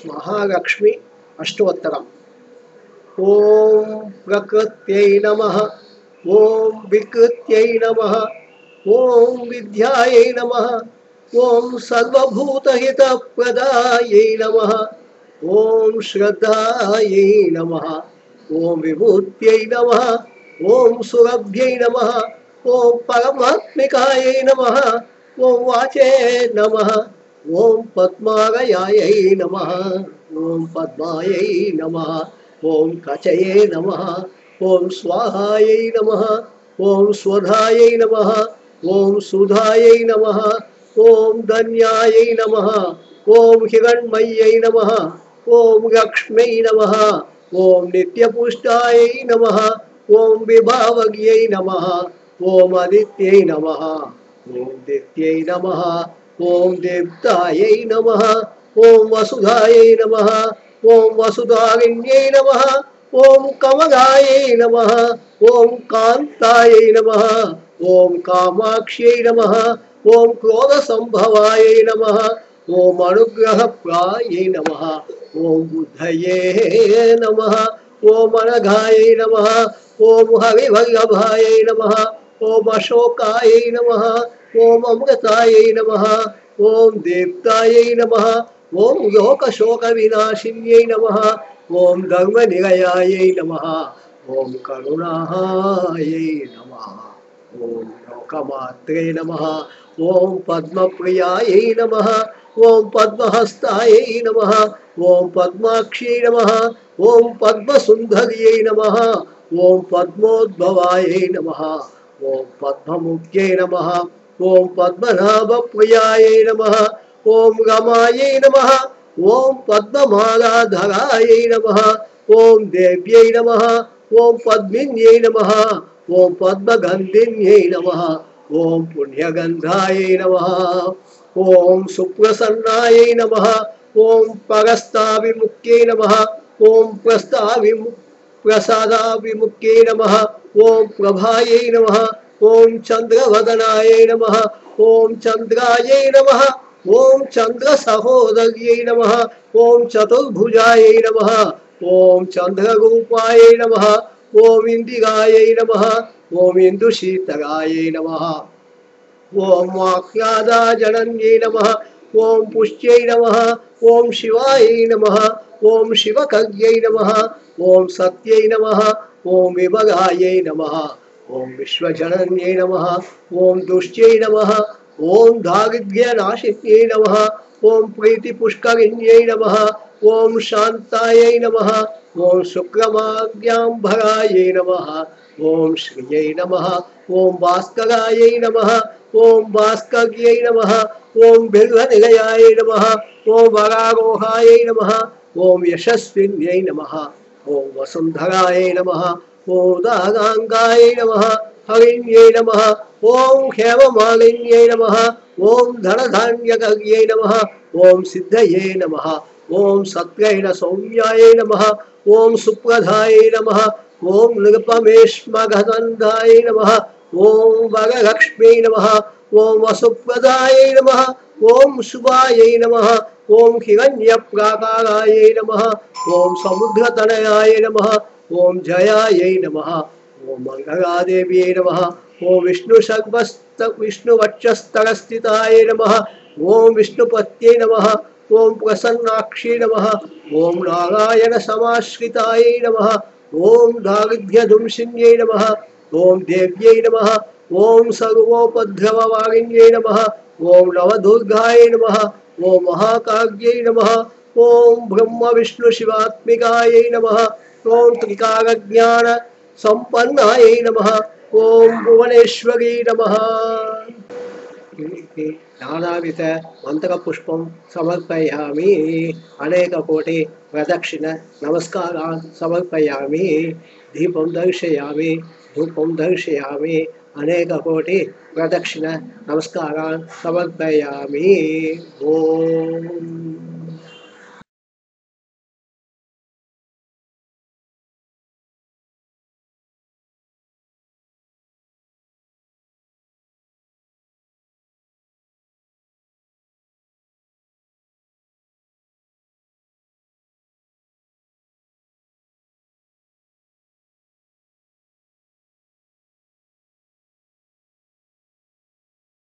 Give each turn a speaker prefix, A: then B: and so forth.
A: महालक्ष्मी अष्टोत्तरम्। ओम प्रकृत्यै नमः, ओम विकृत्यै नमः, ओम विद्यायै नमः, ओम सर्वभूतहितप्रदायै नमः, ओम श्रद्धायै नमः, ओम विभूत्यै नमः, ओम सुरभ्यै नमः, ओम परमात्मिकायै नमः, ओम वाचे नमः, ओम पद्मालयायै नमः, ओम पद्मायै नमः, ओम कचये नमः, ओम स्वाहायै नमः, ओम स्वधायै नमः, ओम सुधायै नमः, ओम धन्यायै नमः, ओम हिरण्मय्यै नमः, ओम लक्ष्म्यै नमः, ओम नित्यपुष्टायै नमः, ओम विभावग्यै नमः, ओम आदित्यै नमः, ओम दित्यै नमः, ओम देवतायै नमः, ओम वसुधायै नमः, ओम वसुधारिण्यै नमः, ओम कमलायै नमः, ओम कान्तायै नमः, ओम कामाक्ष्यै नमः, ओम क्रोधसंभवायै नमः, ओम अनुग्रहप्रायै नमः, ओम बुद्धये नमः, ओम अनघायै नमः, ओम हरिवल्लभायै नमः, ओम अशोकायै नमः, ओम अमृतायै नमः, ओम देवतायै नमः, ओम लोकशोकविनाशिन्यै नमः, ओम धर्मनिलयायै नमः, ओम करुणायै नमः, ओम लोकमात्रे नमः, ओम पद्मप्रियायै नमः, ओम पद्महस्तायै नमः, ओम पद्माक्ष्यै नमः, ओम पद्मसुन्दर्यै नमः, ओम पद्मोद्भवायै नमः, ओम पद्ममुख्यै नमः, ओम पद्मनाभप्रियायै नमः, ओम रमायै नमः, ओम पद्ममालाधरायै नमः, ओम देव्यै नमः, ओम पद्मिन्यै नमः, ओम पद्मगन्धिन्यै नमः, ओम पुण्यगन्धायै नमः, ओम सुप्रसन्नायै नमः, ओम परस्ताविमुख्यै नमः, ओम प्रसादाविमुख्यै नमः, ओम प्रभायै नमः, ओम चंद्रवदनायै नमः, ओम चंद्रायै नमः, ओम चंद्र सहोदर्यै नमः, ओम चतुर्भुजायै नमः, ओम चंद्ररूपायै नमः, ओम इंदिरायै नमः, ओम इंदुशीतलायै नमः, ओम आह्लादजनन्यै नमः, ओम पुष्यै नमः, ओम शिवायै नमः, ओम शिवकर्यै नमः, ओम सत्यै नमः, ओम विभगायै नमः, ओम विश्वजनन्यै नमः, ओम दुष्ट्यै नमः, ओम दारिद्र्यनाशिन्यै नमः, ओम प्रीतिपुष्करिण्यै नमः, ओम शान्तायै नमः, ओम शुक्रमाज्ञाम्भरायै नमः, ओम श्रियै नमः, ओम भास्करायै नमः, ओम भास्कर्यै नमः, ओम बिल्वनिलयायै नमः, ओम वरारोहायै नमः, ओम यशस्विन्यै नमः, ओम वसुन्धरायै नमः, ओम दागाङ्गायै नमः, हरिण्यै नमः, ओम हेममालिन्यै नमः, ओम धनधान्यकर्यै नमः, ओम सिद्धये नमः, ओम सत्रेण सौम्यायै नमः, ओम सुप्रधायै नमः, ओम नृपमेष्मगन्धायै नमः, ओम वरलक्ष्म्यै नमः, ओम वसुप्रदायै नमः, ओम शुभायै नमः, ओम हिरण्यप्राकारायै नमः, ओम समुद्रतनयायै नमः, ओम जयायै नमः, ओम मंगलादेव्यै नमः, ओम विष्णुवक्षस्थलस्थितायै नमः, ओम विष्णुपत्यै नमः, ओम प्रसन्नाक्षी नमः, ओम नारायण समाश्रितायै नमः, ओम दारिद्र्यधुंसिन्यै नमः, ओम देव्यै नमः, ओम सर्वोपद्रववारिण्यै नमः, ओम नवदुर्गायै नमः, ओम महाकाव्यै नमः, ओम ब्रह्म विष्णु शिवात्मिकायै नमः, ओम त्रिकालज्ञान संपन्नायै नमः, ओम भुवनेश्वरी नमः। नानाविध मंत्रपुष्पं समर्पयामि, अनेक कोटि प्रदक्षिण नमस्कारान् समर्पयामि, दीपं दर्शयामि, धूपं दर्शयामि, अनेक कोटि प्रदक्षिण नमस्कारान् समर्पयामि। ओम।